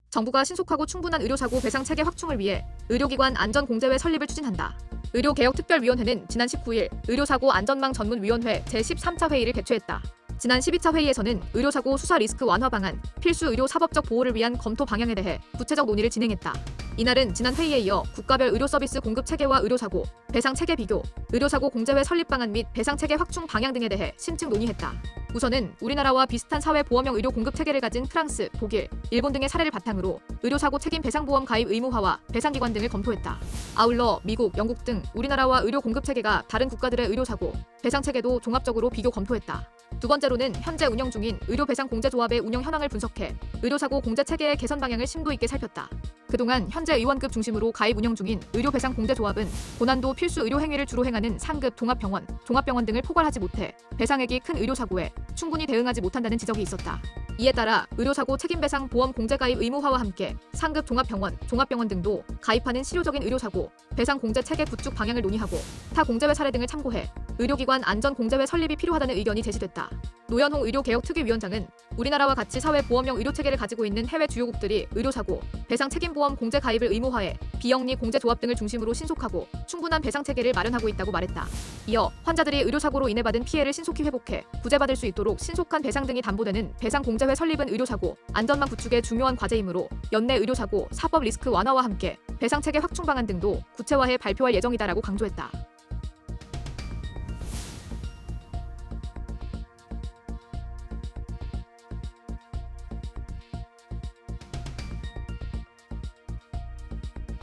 정부가 신속하고 충분한 의료사고 배상 체계 확충을 위해 의료기관 안전공제회 설립을 추진한다. 의료개혁특별위원회는 지난 19일 의료사고 안전망 전문위원회 제13차 회의를 개최했다. 지난 12차 회의에서는 의료사고 수사 리스크 완화 방안, 필수 의료 사법적 보호를 위한 검토 방향에 대해 구체적 논의를 진행했다. 이날은 지난 회의에 이어 국가별 의료 서비스 공급 체계와 의료사고, 배상 체계 비교, 의료사고 공제회 설립 방안 및 배상 체계 확충 방향 등에 대해 심층 논의했다. 우선은 우리나라와 비슷한 사회보험형 의료 공급 체계를 가진 프랑스, 독일, 일본 등의 사례를 바탕으로 의료사고 책임 배상보험 가입 의무화와 배상기관 등을 검토했다. 아울러 미국, 영국 등 우리나라와 의료 공급 체계가 다른 국가들의 의료사고, 배상 체계도 종합적으로 비교 검토했다. 두 번째로는 현재 운영 중인 의료배상공제조합의 운영 현황을 분석해 의료사고 공제 체계의 개선 방향을 심도 있게 살폈다. 그동안 현재 의원급 중심으로 가입 운영 중인 의료배상공제조합은 고난도 필수 의료행위를 주로 행하는 상급 종합병원, 종합병원 등을 포괄하지 못해 배상액이 큰 의료사고에 충분히 대응하지 못한다는 지적이 있었다. 이에 따라 의료사고 책임배상 보험 공제 가입 의무화와 함께 상급 종합병원, 종합병원 등도 가입하는 실효적인 의료사고, 배상 공제 체계 구축 방향을 논의하고 타 공제회 사례 등을 참고해 의료기관 안전공제회 설립이 필요하다는 의견이 제시됐다. 노현홍 의료개혁특위위원장은 우리나라와 같이 사회보험형 의료체계를 가지고 있는 해외 주요국들이 의료사고, 배상 책임보험 공제 가입을 의무화해 비영리 공제조합 등을 중심으로 신속하고 충분한 배상체계를 마련하고 있다고 말했다. 이어 환자들이 의료사고로 인해 받은 피해를 신속히 회복해 구제받을 수 있도록 신속한 배상 등이 담보되는 배상공제회 설립은 의료사고, 안전망 구축의 중요한 과제이므로 연내 의료사고, 사법 리스크 완화와 함께 배상체계 확충 방안 등도 구체화해 발표할 예정이다라고 강조했다.